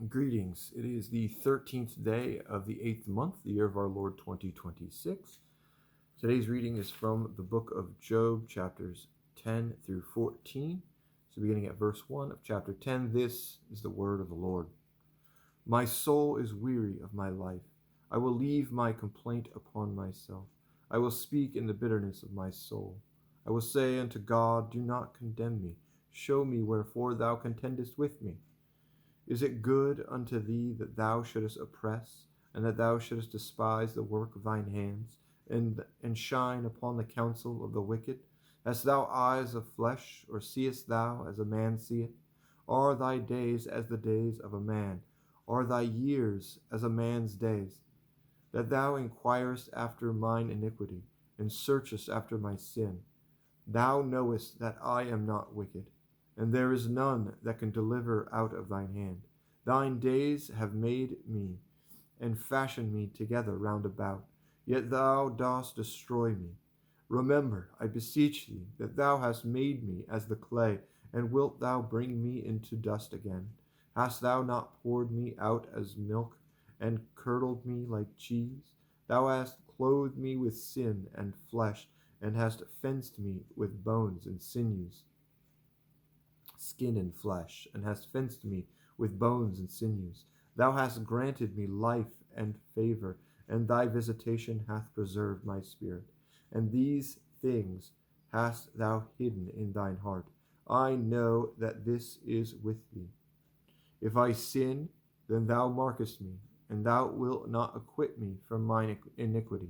Greetings. It is the 13th day of the 8th month, the year of our Lord 2026. Today's reading is from the book of Job, chapters 10 through 14. So, beginning at verse 1 of chapter 10, this is the word of the Lord. My soul is weary of my life. I will leave my complaint upon myself. I will speak in the bitterness of my soul. I will say unto God, do not condemn me. Show me wherefore thou contendest with me. Is it good unto thee that thou shouldest oppress, and that thou shouldest despise the work of thine hands, and shine upon the counsel of the wicked? Hast thou eyes of flesh, or seest thou as a man seeth? Are thy days as the days of a man? Are thy years as a man's days? That thou inquirest after mine iniquity, and searchest after my sin. Thou knowest that I am not wicked, and there is none that can deliver out of thine hand. Thine days have made me, and fashioned me together round about, yet thou dost destroy me. Remember, I beseech thee, that thou hast made me as the clay, and wilt thou bring me into dust again? Hast thou not poured me out as milk, and curdled me like cheese? Thou hast clothed me with sin and flesh, and hast fenced me with bones and sinews, skin and flesh, and hast fenced me with bones and sinews. Thou hast granted me life and favor, and thy visitation hath preserved my spirit. And these things hast thou hidden in thine heart. I know that this is with thee. If I sin, then thou markest me, and thou wilt not acquit me from mine iniquity.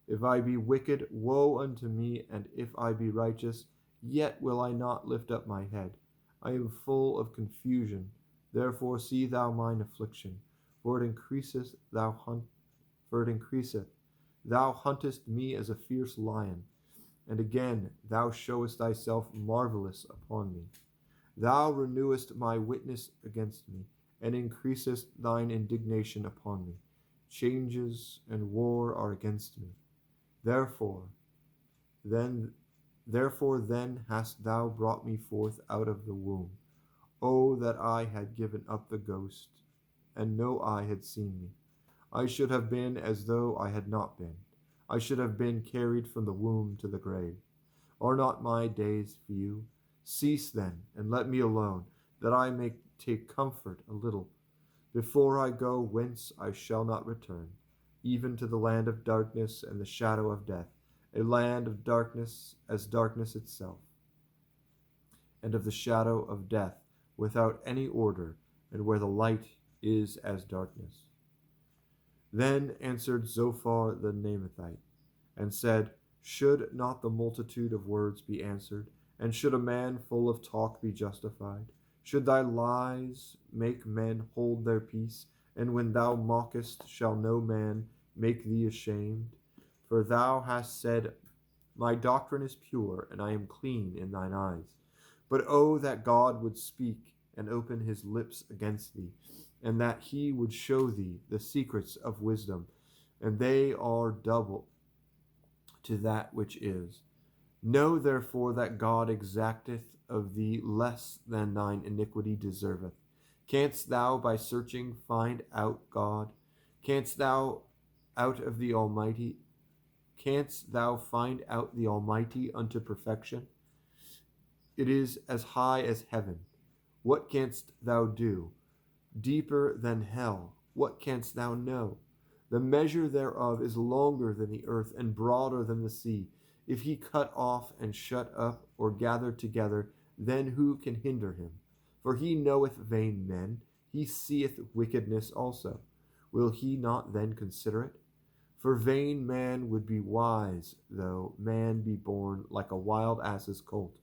If I be wicked, woe unto me, and if I be righteous, yet will I not lift up my head. I am full of confusion. Therefore see thou mine affliction, for it increaseth. For it increaseth. Thou huntest me as a fierce lion, and again thou showest thyself marvelous upon me. Thou renewest my witness against me, and increasest thine indignation upon me. Changes and war are against me. Therefore, then, therefore then hast thou brought me forth out of the womb. Oh, that I had given up the ghost, and no eye had seen me. I should have been as though I had not been. I should have been carried from the womb to the grave. Are not my days few? Cease then, and let me alone, that I may take comfort a little. Before I go whence I shall not return, even to the land of darkness and the shadow of death, a land of darkness as darkness itself, and of the shadow of death without any order, and where the light is as darkness. Then answered Zophar the Naamathite, and said, should not the multitude of words be answered, and should a man full of talk be justified? Should thy lies make men hold their peace, and when thou mockest shall no man make thee ashamed? For thou hast said, my doctrine is pure, and I am clean in thine eyes. But oh, that God would speak and open his lips against thee, and that he would show thee the secrets of wisdom, and they are double to that which is. Know therefore that God exacteth of thee less than thine iniquity deserveth. Canst thou by searching find out God? Canst thou out of the Almighty Canst thou find out the Almighty unto perfection? It is as high as heaven. What canst thou do? Deeper than hell. What canst thou know? The measure thereof is longer than the earth, and broader than the sea. If he cut off and shut up, or gather together, then who can hinder him? For he knoweth vain men, he seeth wickedness also. Will he not then consider it? For vain man would be wise, though man be born like a wild ass's colt.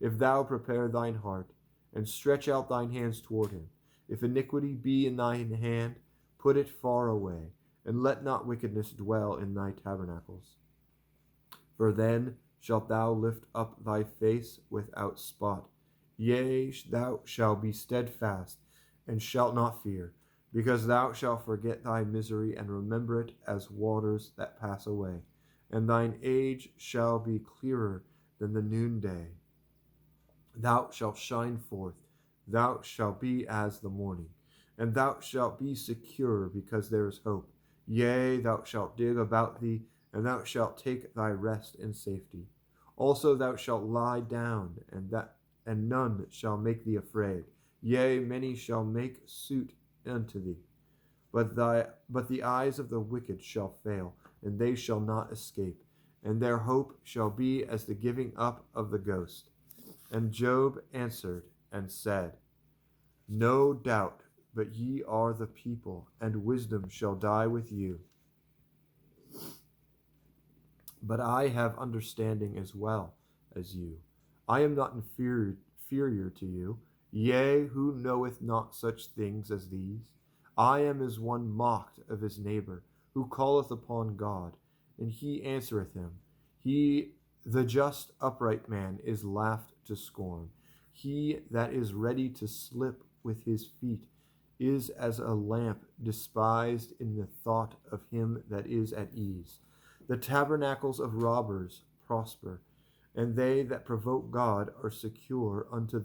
If thou prepare thine heart, and stretch out thine hands toward him, if iniquity be in thine hand, put it far away, and let not wickedness dwell in thy tabernacles. For then shalt thou lift up thy face without spot. Yea, thou shalt be steadfast, and shalt not fear, because thou shalt forget thy misery, and remember it as waters that pass away. And thine age shall be clearer than the noonday. Thou shalt shine forth, thou shalt be as the morning. and thou shalt be secure, because there is hope. Yea, thou shalt dig about thee, and thou shalt take thy rest in safety. Also thou shalt lie down, and none shall make thee afraid. Yea, many shall make suit unto thee. But the eyes of the wicked shall fail, and they shall not escape, and their hope shall be as the giving up of the ghost. And Job answered and said, No doubt, but ye are the people, and wisdom shall die with you. But I have understanding as well as you. I am not inferior to you. Yea, who knoweth not such things as these? I am as one mocked of his neighbor, who calleth upon God, and he answereth him. The just upright man, is laughed to scorn. He that is ready to slip with his feet is as a lamp despised in the thought of him that is at ease. The tabernacles of robbers prosper, and they that provoke God are secure into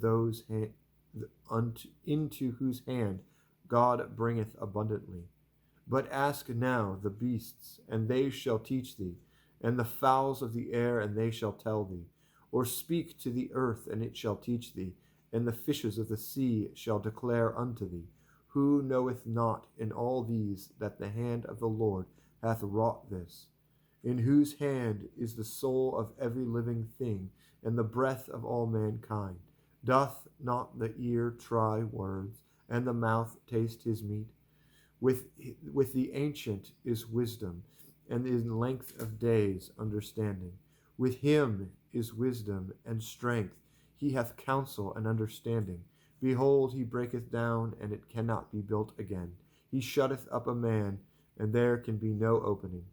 whose hand God bringeth abundantly. But ask now the beasts, and they shall teach thee, and the fowls of the air, and they shall tell thee. Or speak to the earth, and it shall teach thee, and the fishes of the sea shall declare unto thee. Who knoweth not in all these that the hand of the Lord hath wrought this? In whose hand is the soul of every living thing, and the breath of all mankind? Doth not the ear try words, and the mouth taste his meat? With the ancient is wisdom, and in length of days understanding. With him is wisdom and strength. He hath counsel and understanding. Behold, he breaketh down, and it cannot be built again. He shutteth up a man, and there can be no opening.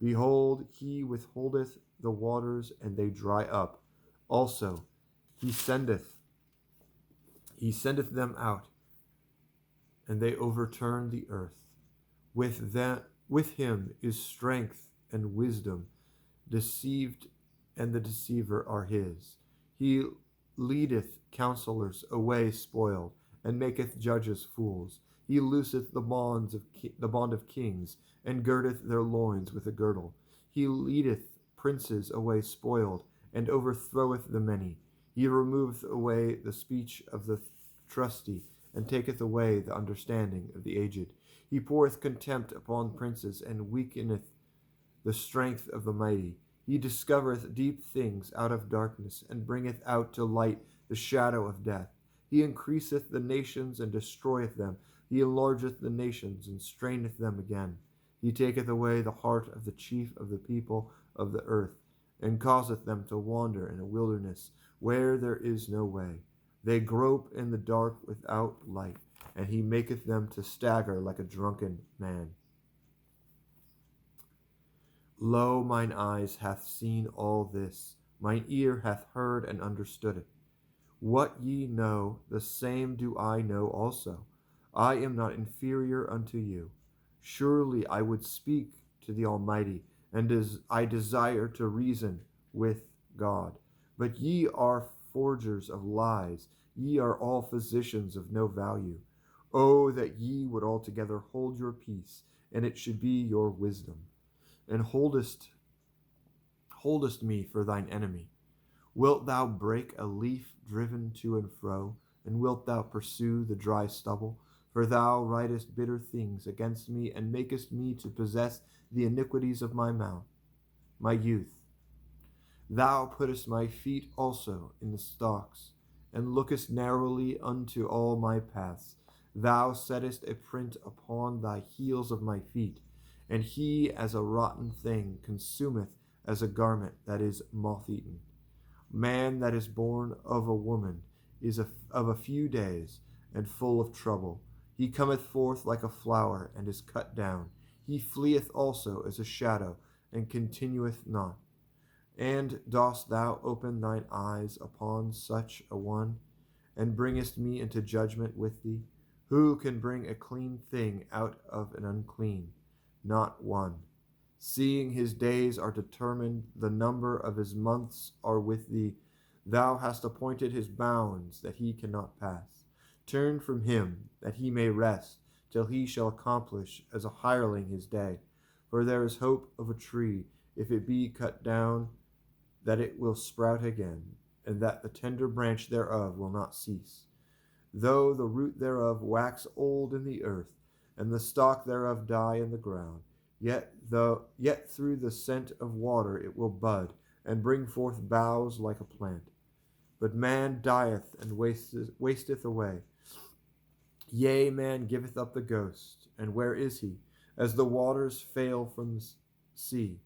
Behold, he withholdeth the waters, and they dry up. Also, he sendeth them out, and they overturn the earth. With him is strength and wisdom. Deceived and the deceiver are his. He leadeth counselors away spoiled, and maketh judges fools. He looseth the bond of kings, and girdeth their loins with a girdle. He leadeth princes away spoiled, and overthroweth the many. He removeth away the speech of the trusty, and taketh away the understanding of the aged. He poureth contempt upon princes, and weakeneth the strength of the mighty. He discovereth deep things out of darkness, and bringeth out to light the shadow of death. He increaseth the nations, and destroyeth them. He enlargeth the nations, and straineth them again. He taketh away the heart of the chief of the people of the earth, and causeth them to wander in a wilderness, where there is no way. They grope in the dark without light, and he maketh them to stagger like a drunken man. Lo, mine eyes hath seen all this, mine ear hath heard and understood it. What ye know, the same do I know also. I am not inferior unto you. Surely I would speak to the Almighty, and I desire to reason with God. But ye are forgers of lies, ye are all physicians of no value. Oh, that ye would altogether hold your peace, and it should be your wisdom. And holdest me for thine enemy. Wilt thou break a leaf driven to and fro, and wilt thou pursue the dry stubble? For thou writest bitter things against me, and makest me to possess the iniquities of my mouth, my youth. Thou puttest my feet also in the stocks, and lookest narrowly unto all my paths. Thou settest a print upon thy heels of my feet, and he as a rotten thing consumeth as a garment that is moth-eaten. Man that is born of a woman is of a few days, and full of trouble. He cometh forth like a flower, and is cut down. He fleeth also as a shadow, and continueth not. And dost thou open thine eyes upon such a one, and bringest me into judgment with thee? Who can bring a clean thing out of an unclean? Not one. Seeing his days are determined, the number of his months are with thee. Thou hast appointed his bounds, that he cannot pass. Turn from him, that he may rest, till he shall accomplish as a hireling his day. For there is hope of a tree, if it be cut down, that it will sprout again, and that the tender branch thereof will not cease. Though the root thereof wax old in the earth, and the stalk thereof die in the ground, yet through the scent of water it will bud, and bring forth boughs like a plant. But man dieth and wasteth away. Yea, man giveth up the ghost, and where is he? As the waters fail from the sea,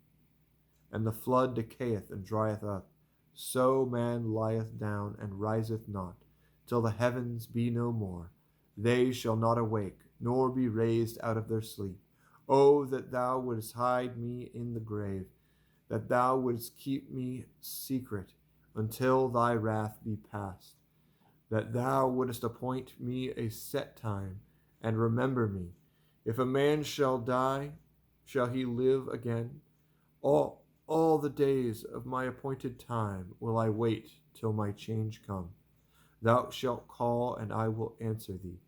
and the flood decayeth and drieth up, so man lieth down and riseth not, till the heavens be no more. They shall not awake, nor be raised out of their sleep. Oh, that thou wouldst hide me in the grave, that thou wouldst keep me secret until thy wrath be past, that thou wouldst appoint me a set time, and remember me. If a man shall die, shall he live again? All the days of my appointed time will I wait till my change come. Thou shalt call, and I will answer thee.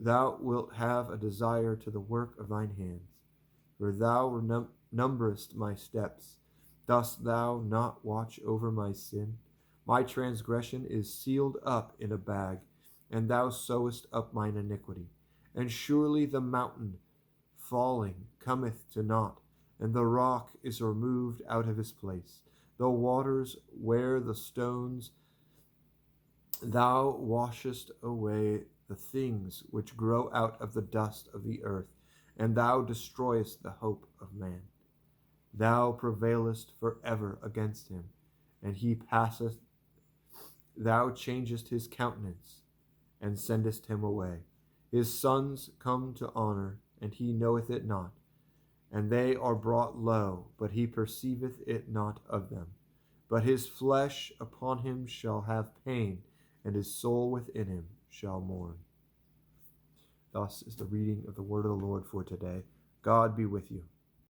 Thou wilt have a desire to the work of thine hands. For thou numberest my steps. Dost thou not watch over my sin? My transgression is sealed up in a bag, and thou sewest up mine iniquity. And surely the mountain falling cometh to naught, and the rock is removed out of his place. The waters wear the stones. Thou washest away the things which grow out of the dust of the earth, and thou destroyest the hope of man. Thou prevailest forever against him, and he passeth. Thou changest his countenance, and sendest him away. His sons come to honor, and he knoweth it not. And they are brought low, but he perceiveth it not of them. But his flesh upon him shall have pain, and his soul within him shall mourn. Thus is the reading of the word of the Lord for today. God be with you.